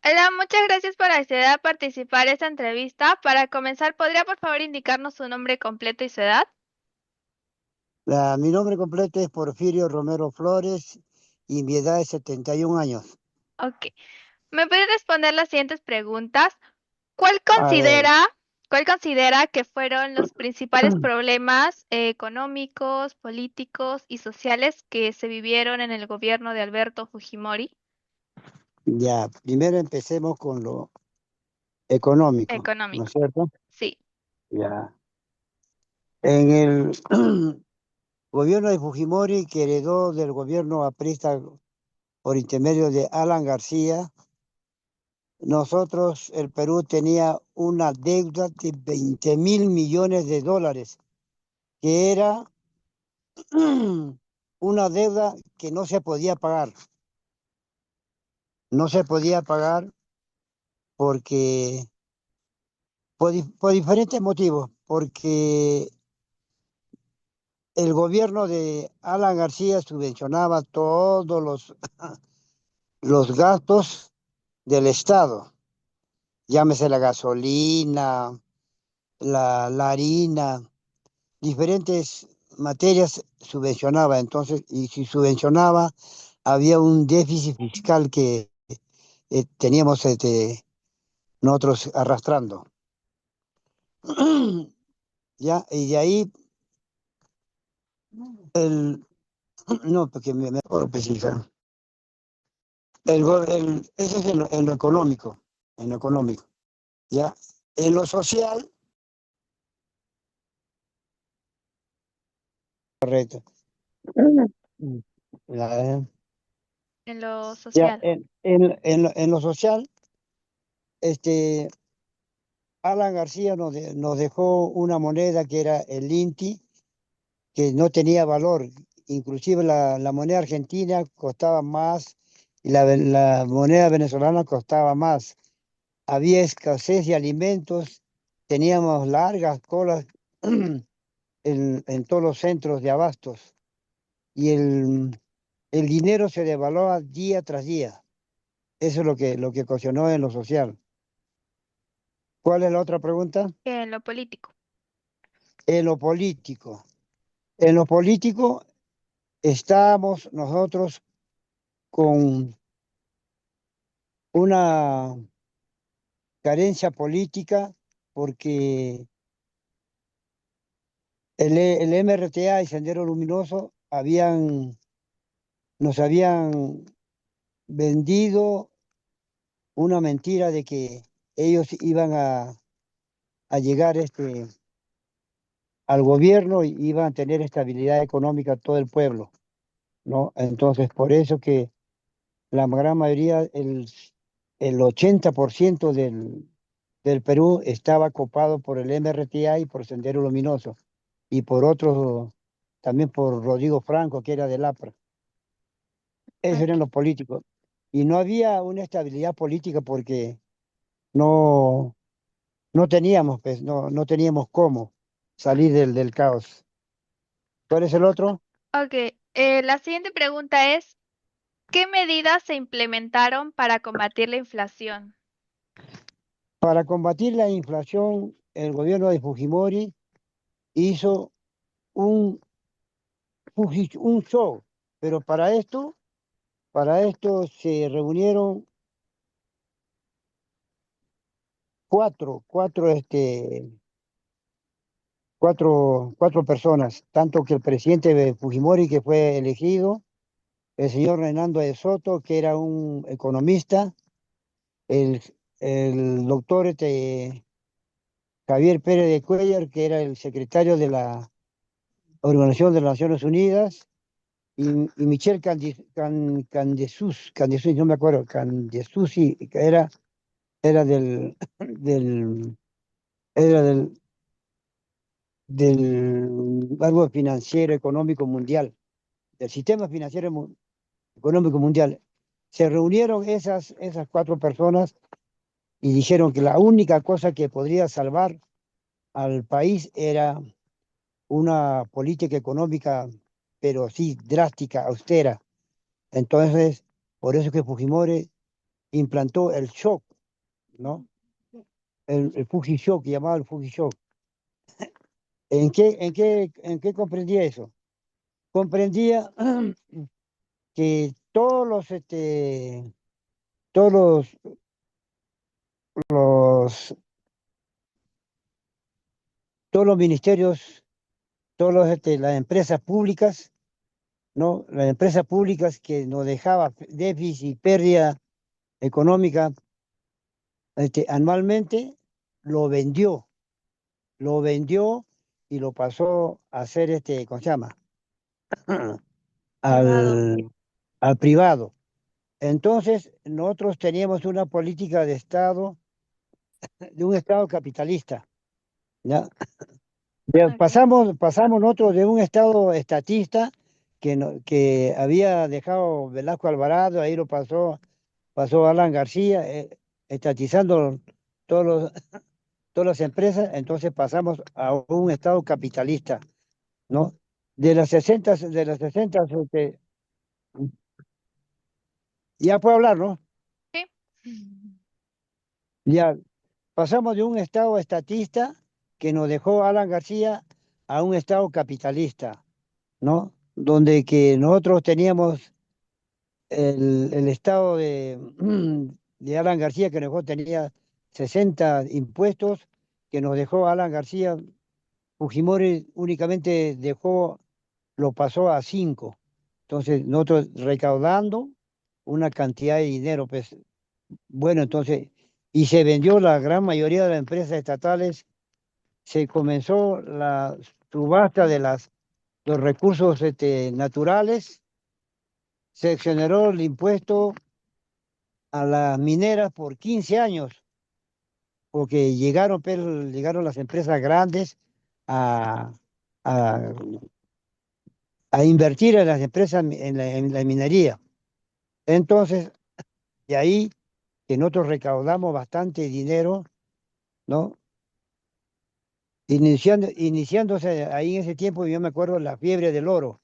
Hola, muchas gracias por acceder a participar en esta entrevista. Para comenzar, ¿podría por favor indicarnos su nombre completo y su edad? Mi nombre completo es Porfirio Romero Flores y mi edad es 71 años. Ok. ¿Me puede responder las siguientes preguntas? ¿Cuál A ver, considera, ¿Cuál considera que fueron los principales problemas económicos, políticos y sociales que se vivieron en el gobierno de Alberto Fujimori? ya, primero empecemos con lo económico, ¿no es Económico. cierto? Sí. Ya. En el gobierno de Fujimori, que heredó del gobierno aprista por intermedio de Alan García, nosotros, el Perú tenía una deuda de 20.000 millones de dólares, que era una deuda que no se podía pagar. No se podía pagar porque por diferentes motivos, porque el gobierno de Alan García subvencionaba todos los gastos del Estado, llámese la gasolina, la harina, diferentes materias subvencionaba. Entonces, y si subvencionaba, había un déficit fiscal que teníamos nosotros arrastrando. ¿Ya? Y de ahí, el, no, porque me puedo especificar. Eso es en lo económico, en lo económico, ¿ya? En lo social, correcto. Mm. Ya, En lo ya, social. en lo social, este, Alan García nos dejó una moneda que era el INTI, que no tenía valor. Inclusive la moneda argentina costaba más y la moneda venezolana costaba más. Había escasez de alimentos, teníamos largas colas en todos los centros de abastos y el dinero se devaluaba día tras día. Eso es lo que ocasionó en lo social. ¿Cuál es la otra pregunta? En lo político. En lo político. En lo político estábamos nosotros con una carencia política porque el MRTA y Sendero Luminoso nos habían vendido una mentira de que ellos iban a llegar al gobierno y iban a tener estabilidad económica todo el pueblo, ¿no? Entonces, por eso que la gran mayoría, el 80% del Perú estaba copado por el MRTA y por Sendero Luminoso, y por otros, también por Rodrigo Franco, que era del APRA. Eso eran Ok. los políticos. Y no había una estabilidad política porque no, no teníamos cómo salir del caos. ¿Cuál es el otro? Ok. La siguiente pregunta es, ¿qué medidas se implementaron para combatir la inflación? Para combatir la inflación, el gobierno de Fujimori hizo un, un show, pero para esto se reunieron cuatro personas, tanto que el presidente de Fujimori, que fue elegido, el señor Hernando de Soto, que era un economista, el, el doctor Javier Pérez de Cuellar, que era el secretario de la Organización de las Naciones Unidas, y Michel Candesus, no me acuerdo, Candesusi, que era del, era del algo financiero económico mundial, del sistema financiero económico mundial. Se reunieron esas cuatro personas y dijeron que la única cosa que podría salvar al país era una política económica, pero sí drástica, austera. Entonces, por eso que Fujimori implantó el shock, ¿no? El Fuji-Shock, llamado el Fuji-Shock. ¿En qué comprendía eso? Comprendía que todos los, todos los ministerios, las empresas públicas, ¿no? Las empresas públicas que nos dejaba déficit y pérdida económica anualmente, lo vendió, lo vendió y lo pasó a hacer ¿cómo se llama? Privado. al, al privado. Entonces, nosotros teníamos una política de Estado, de un Estado capitalista, ¿ya? Okay. Pasamos nosotros de un Estado estatista que había dejado Velasco Alvarado, ahí lo pasó Alan García, estatizando todos los, todas las empresas, entonces pasamos a un Estado capitalista, ¿no? De las 60, ya puedo hablar, ¿no? Sí. Ya pasamos de un Estado estatista que nos dejó Alan García a un Estado capitalista, ¿no? Donde que nosotros teníamos el Estado de Alan García, que nos tenía 60 impuestos, que nos dejó Alan García. Fujimori únicamente lo pasó a 5. Entonces, nosotros recaudando una cantidad de dinero, pues, bueno, entonces, y se vendió la gran mayoría de las empresas estatales, se comenzó la subasta los recursos naturales, se exoneró el impuesto a las mineras por 15 años, porque llegaron las empresas grandes a, a, a invertir en las empresas en la minería. Entonces, de ahí que nosotros recaudamos bastante dinero, ¿no? Iniciándose ahí en ese tiempo, yo me acuerdo la fiebre del oro,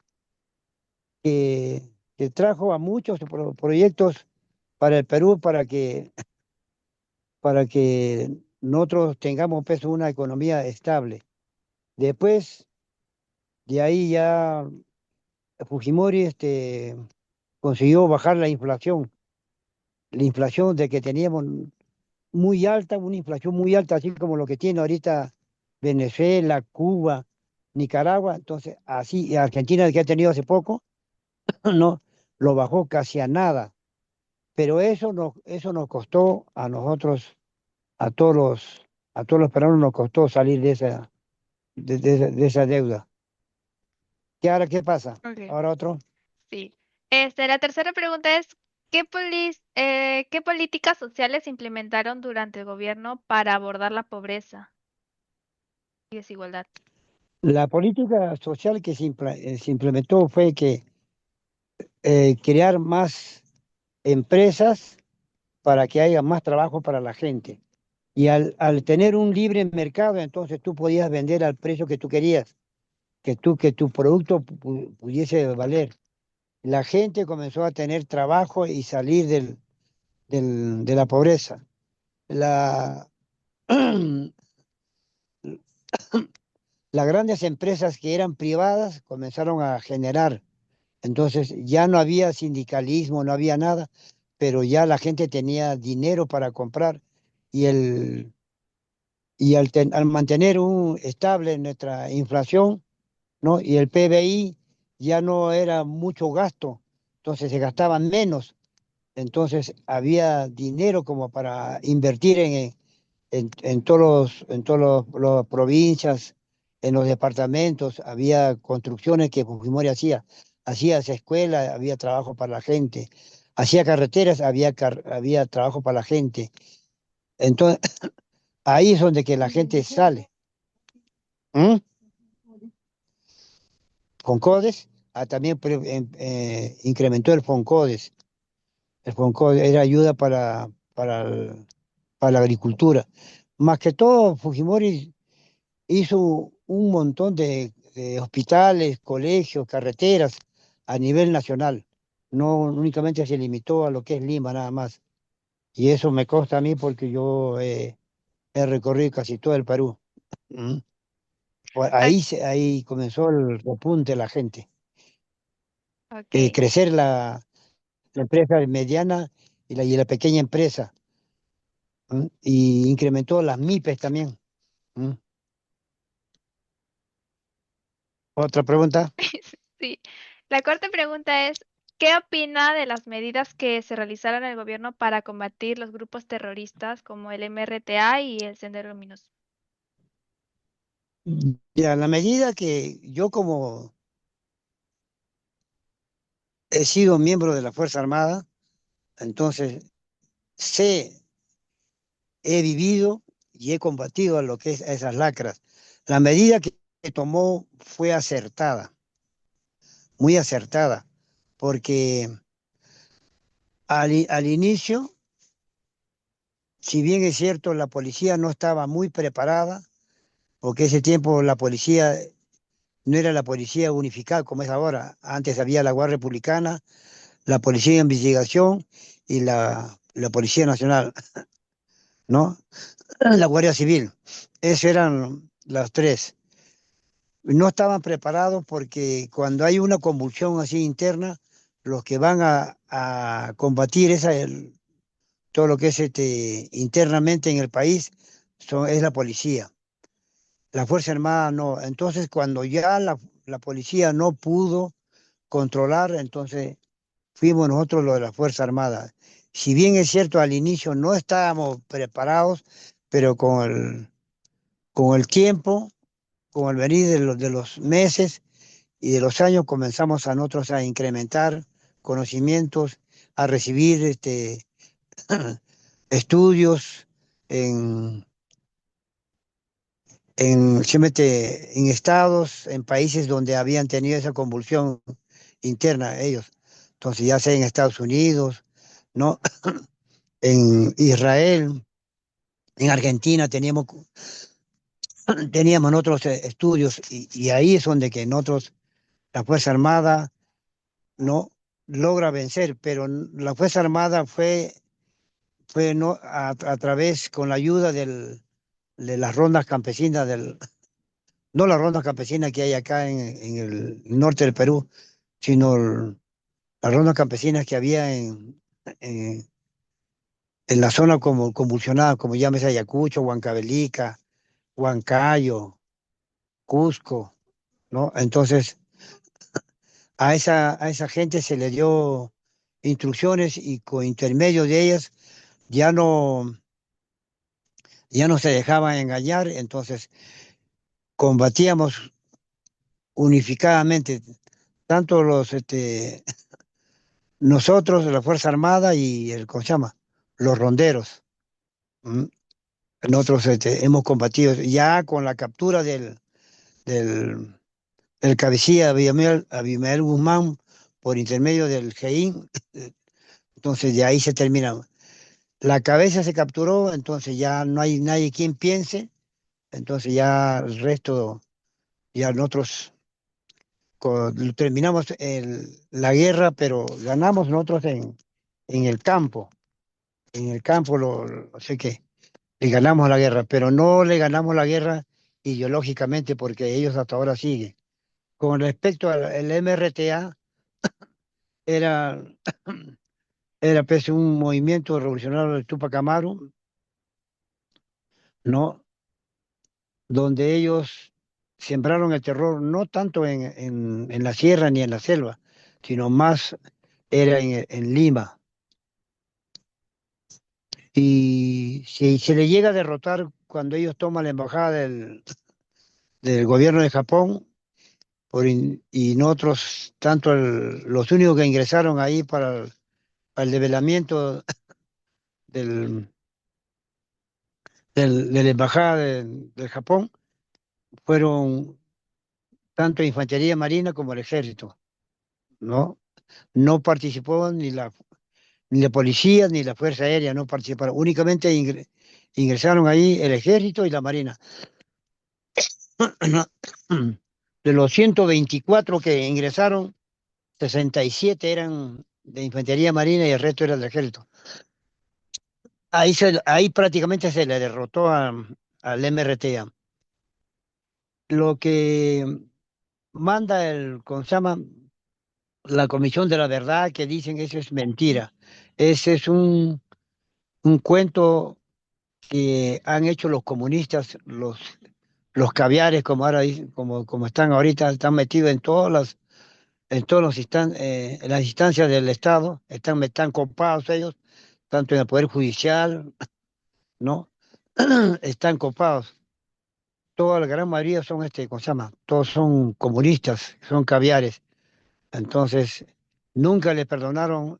que, que trajo a muchos proyectos para el Perú para que nosotros tengamos pues, una economía estable. Después, de ahí ya Fujimori consiguió bajar la inflación de que teníamos muy alta, una inflación muy alta, así como lo que tiene ahorita Venezuela, Cuba, Nicaragua, entonces así, y Argentina que ha tenido hace poco, no, lo bajó casi a nada, pero eso nos costó a nosotros, a todos los, a todos los peruanos nos costó salir de esa deuda. ¿Qué pasa? Okay. Ahora otro. Sí. La tercera pregunta es, ¿qué políticas sociales se implementaron durante el gobierno para abordar la pobreza y desigualdad? La política social que se implementó fue que crear más empresas para que haya más trabajo para la gente. Y al tener un libre mercado, entonces tú podías vender al precio que tú querías, que tu producto pudiese valer. La gente comenzó a tener trabajo y salir de la pobreza. La, las grandes empresas que eran privadas comenzaron a generar. Entonces ya no había sindicalismo, no había nada, pero ya la gente tenía dinero para comprar y al mantener estable nuestra inflación, ¿no? Y el PBI ya no era mucho gasto, entonces se gastaban menos, entonces había dinero como para invertir en las provincias, en los departamentos, había construcciones que Fujimori hacía escuelas, había trabajo para la gente, hacía carreteras, había trabajo para la gente. Entonces, ahí es donde que la gente sale. ¿Mm? Foncodes, también incrementó el Foncodes. El Foncodes era ayuda para la agricultura. Más que todo, Fujimori hizo un montón de hospitales, colegios, carreteras a nivel nacional. No únicamente se limitó a lo que es Lima, nada más. Y eso me consta a mí porque yo he recorrido casi todo el Perú. ¿Mm? Ok, Ahí comenzó el repunte de la gente. ok. Crecer la empresa mediana y la pequeña empresa. ¿Mm? Y incrementó las MIPES también. ¿Mm? Otra pregunta. Sí. La cuarta pregunta es, ¿qué opina de las medidas que se realizaron en el gobierno para combatir los grupos terroristas como el MRTA y el Sendero Luminoso? Ya, en la medida que yo como he sido miembro de la Fuerza Armada, entonces sé, he vivido y he combatido a lo que es a esas lacras. La medida que tomó fue acertada, muy acertada, porque al inicio, si bien es cierto, la policía no estaba muy preparada, porque ese tiempo la policía no era la policía unificada como es ahora. Antes había la Guardia Republicana, la Policía de Investigación y la Policía Nacional, ¿no? La Guardia Civil. Esas eran las tres. No estaban preparados porque cuando hay una convulsión así interna, los que van a combatir todo lo que es internamente en el país es la policía. La Fuerza Armada no. Entonces, cuando ya la policía no pudo controlar, entonces fuimos nosotros los de la Fuerza Armada. Si bien es cierto, al inicio no estábamos preparados, pero con el tiempo, con el venir de los meses y de los años, comenzamos a nosotros a incrementar conocimientos, a recibir estudios en, en estados, en países donde habían tenido esa convulsión interna ellos. Entonces, ya sea en Estados Unidos, ¿no? En Israel, en Argentina teníamos otros estudios y ahí es donde que nosotros, la Fuerza Armada, no logra vencer, pero la Fuerza Armada fue no, a través, con la ayuda de las rondas campesinas, no las rondas campesinas que hay acá en el norte del Perú, sino las rondas campesinas que había en, en la zona como convulsionada, como llámese Ayacucho, Huancavelica, Huancayo, Cusco, ¿no? Entonces, a esa gente se le dio instrucciones y con intermedio de ellas ya no, ya no se dejaban engañar, entonces combatíamos unificadamente, tanto nosotros, la Fuerza Armada y ¿cómo se llama? Los ronderos. ¿M? Nosotros hemos combatido ya con la captura del, del cabecilla Abimael Guzmán por intermedio del GEIN, entonces de ahí se termina. La cabeza se capturó, entonces ya no hay nadie quien piense, entonces ya el resto, ya nosotros terminamos la guerra, pero ganamos nosotros en el campo. En el campo, sé que le ganamos la guerra, pero no le ganamos la guerra ideológicamente porque ellos hasta ahora siguen. Con respecto al MRTA, era, era pues, un movimiento revolucionario de Tupac Amaru, ¿no? Donde ellos sembraron el terror no tanto en la sierra ni en la selva, sino más era en Lima. Y si se le llega a derrotar cuando ellos toman la embajada del gobierno de Japón, y nosotros, tanto los únicos que ingresaron ahí para el develamiento del, de la embajada del Japón, fueron tanto infantería marina como el ejército, ¿no? No participó ni la policía ni la fuerza aérea, no participaron, únicamente ingresaron ahí el ejército y la marina. De los 124 que ingresaron, 67 eran de infantería marina y el resto era del ejército. ahí prácticamente se le derrotó al MRTA. Lo que manda ¿cómo se llama? La Comisión de la Verdad, que dicen eso es mentira. Ese es un cuento que han hecho los comunistas, los caviares, como ahora como están ahorita, están metidos en todos en las instancias del Estado, están copados ellos, tanto en el Poder Judicial, ¿no? Están copados. Toda la gran mayoría son ¿cómo se llama? Todos son comunistas, son caviares. Entonces, nunca le perdonaron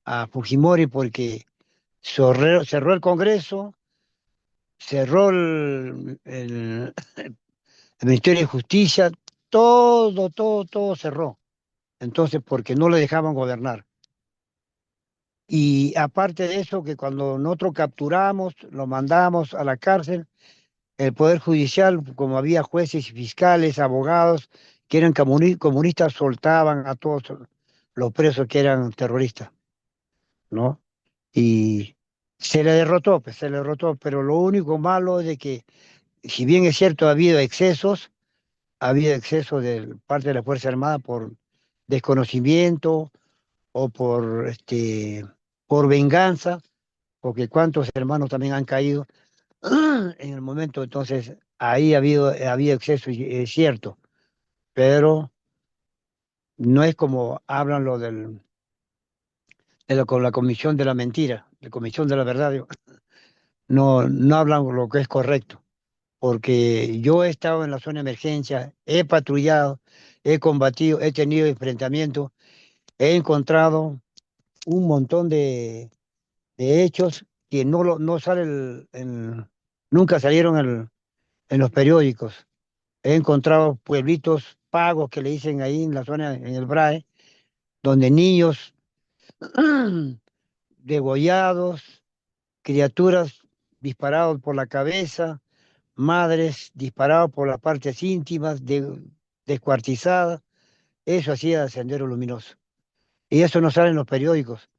a Fujimori porque cerró el Congreso, cerró el Ministerio de Justicia, todo cerró. Entonces, porque no le dejaban gobernar. Y aparte de eso, que cuando nosotros capturamos, lo mandamos a la cárcel, el Poder Judicial, como había jueces y fiscales, abogados que eran comunistas, soltaban a todos los presos que eran terroristas, ¿no? Y se le derrotó, pero lo único malo es de que, si bien es cierto, ha habido excesos de parte de la Fuerza Armada por desconocimiento o por venganza, porque cuántos hermanos también han caído en el momento. Entonces ahí ha habido exceso, y es cierto, pero no es como hablan con la comisión de la mentira, la comisión de la verdad, digo. No hablan lo que es correcto, porque yo he estado en la zona de emergencia, he patrullado, he combatido, he tenido enfrentamientos, he encontrado un montón de hechos que no salen, nunca salieron en los periódicos. He encontrado pueblitos pagos que le dicen ahí en la zona, en el BRAE, donde niños degollados, criaturas disparados por la cabeza, madres disparadas por las partes íntimas, descuartizadas. Eso hacía Sendero Luminoso. Y eso no sale en los periódicos.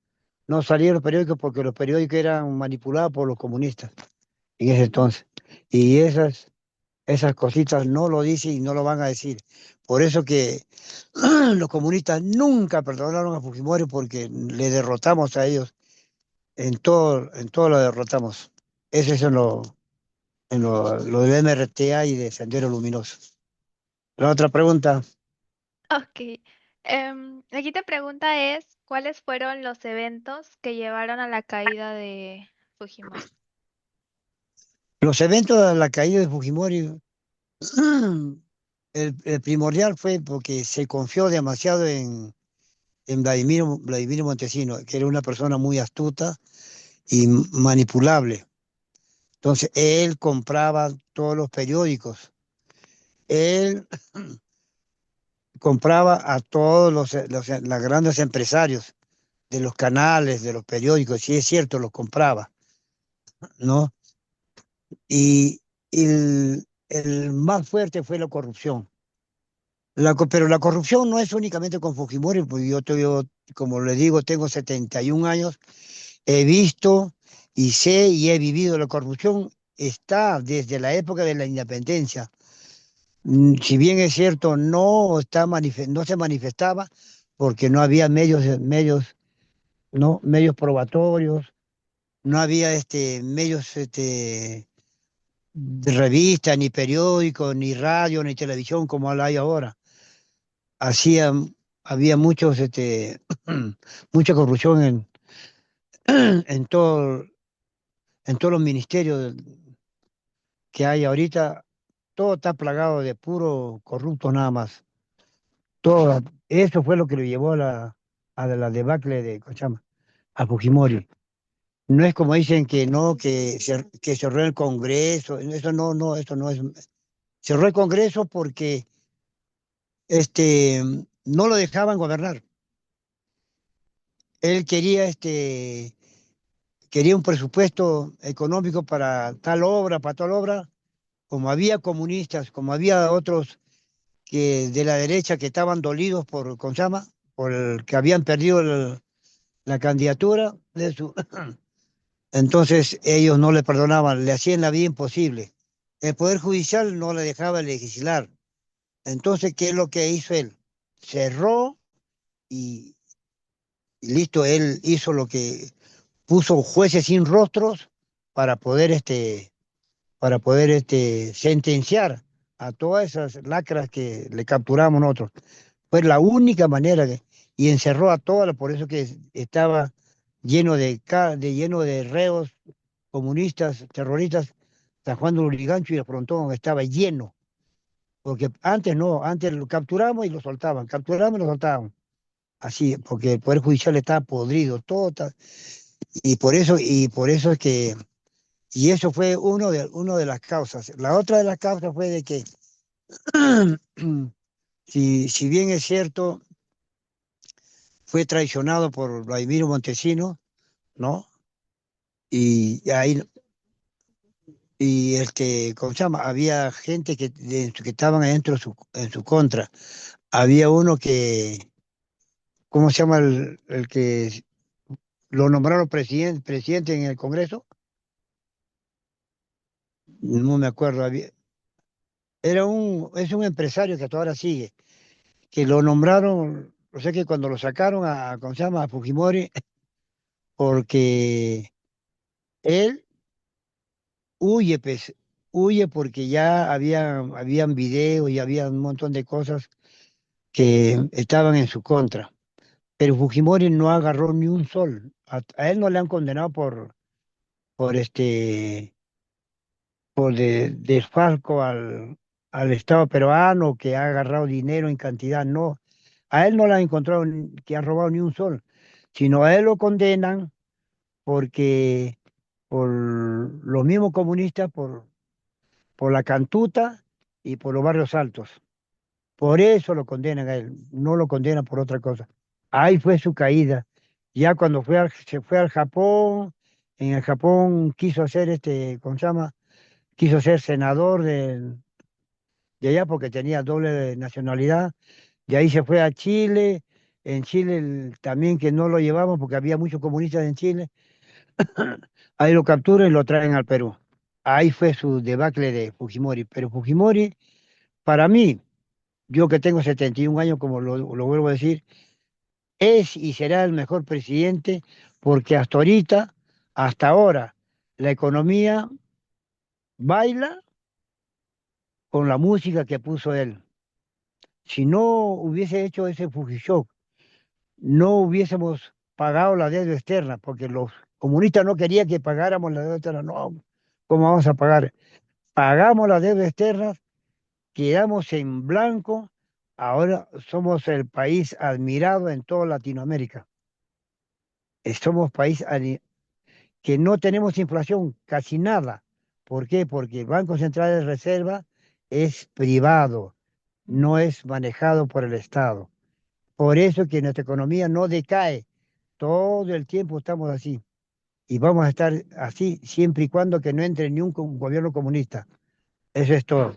No salía en los periódicos porque los periódicos eran manipulados por los comunistas en ese entonces. Y esas cositas no lo dicen y no lo van a decir. Por eso que los comunistas nunca perdonaron a Fujimori, porque le derrotamos a ellos, en todo lo derrotamos. Eso es lo del MRTA y de Sendero Luminoso. La otra pregunta, Ok. La quinta pregunta es, ¿cuáles fueron los eventos que llevaron a la caída de Fujimori? los eventos de la caída de Fujimori, el primordial fue porque se confió demasiado en Vladimir Montesino, que era una persona muy astuta y manipulable. Entonces, él compraba todos los periódicos. Él compraba a todos los grandes empresarios de los canales, de los periódicos, sí es cierto, los compraba, ¿no? Y el más fuerte fue la corrupción. Pero la corrupción no es únicamente con Fujimori, porque yo, como le digo, tengo 71 años, he visto y sé y he vivido la corrupción, está desde la época de la independencia. Si bien es cierto, no se manifestaba porque no había medios probatorios, no había medios de revista, ni periódicos, ni radio, ni televisión como la hay ahora. Hacían, había mucha corrupción en todo, en todos los ministerios que hay ahorita. Todo está plagado de puro corrupto nada más. Todo, eso fue lo que lo llevó a la debacle de, ¿cómo se llama? A Fujimori. No es como dicen que no, que cerró el Congreso. Eso no es. Cerró el Congreso porque no lo dejaban gobernar. Él quería un presupuesto económico para tal obra. Como había comunistas, como había otros que de la derecha que estaban dolidos por, ¿cómo se llama? Por el que habían perdido la candidatura de su... Entonces ellos no le perdonaban, le hacían la vida imposible. El Poder Judicial no le dejaba legislar. Entonces, ¿qué es lo que hizo él? Cerró y, y listo, él hizo lo que puso jueces sin rostros para poder sentenciar a todas esas lacras que le capturamos nosotros. Fue la única manera y encerró a todas, por eso que estaba lleno de reos comunistas, terroristas. San Juan de Lurigancho y el Frontón estaba lleno, porque antes no, antes lo capturamos y lo soltaban, capturamos y lo soltaban. Así, porque el Poder Judicial estaba podrido, todo, y por eso es que, y eso fue uno de las causas. La otra de las causas fue de que, si bien es cierto, fue traicionado por Vladimiro Montesino, ¿no? Y ahí, ¿cómo se llama? Había gente que estaban adentro en su contra. Había uno que, ¿cómo se llama el que lo nombraron presidente en el Congreso? No me acuerdo. Es un empresario que todavía sigue, que lo nombraron, o sea que cuando lo sacaron ¿cómo se llama? A Fujimori, porque él huye, pues, huye porque ya habían videos y había un montón de cosas que estaban en su contra. Pero Fujimori no agarró ni un sol. A él no le han condenado por desfalco al Estado peruano, que ha agarrado dinero en cantidad. No, a él no le han encontrado que ha robado ni un sol, sino a él lo condenan porque por los mismos comunistas, por la cantuta y por los barrios altos. Por eso lo condenan a él, no lo condenan por otra cosa. Ahí fue su caída. Ya cuando se fue al Japón, en el Japón quiso hacer ¿cómo se llama? Quiso ser senador de allá porque tenía doble nacionalidad. De ahí se fue a Chile. En Chile también que no lo llevamos porque había muchos comunistas en Chile. Ahí lo capturan y lo traen al Perú. Ahí fue su debacle de Fujimori. Pero Fujimori, para mí, yo que tengo 71 años, como lo vuelvo a decir, es y será el mejor presidente porque hasta ahorita, hasta ahora, la economía baila con la música que puso él. Si no hubiese hecho ese Fujishock, no hubiésemos pagado la deuda externa, porque los comunistas no querían que pagáramos la deuda externa. No, ¿cómo vamos a pagar? Pagamos la deuda externa, quedamos en blanco, ahora somos el país admirado en toda Latinoamérica. Somos país que no tenemos inflación, casi nada. ¿Por qué? Porque el Banco Central de Reserva es privado, no es manejado por el Estado. Por eso que nuestra economía no decae. Todo el tiempo estamos así. Y vamos a estar así siempre y cuando que no entre ni un gobierno comunista. Eso es todo.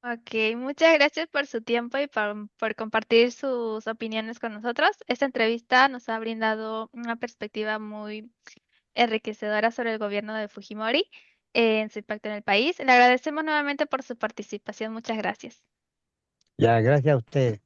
Ok, muchas gracias por su tiempo y por compartir sus opiniones con nosotros. Esta entrevista nos ha brindado una perspectiva muy enriquecedora sobre el gobierno de Fujimori en su impacto en el país. Le agradecemos nuevamente por su participación. Muchas gracias. Ya, gracias a ustedes.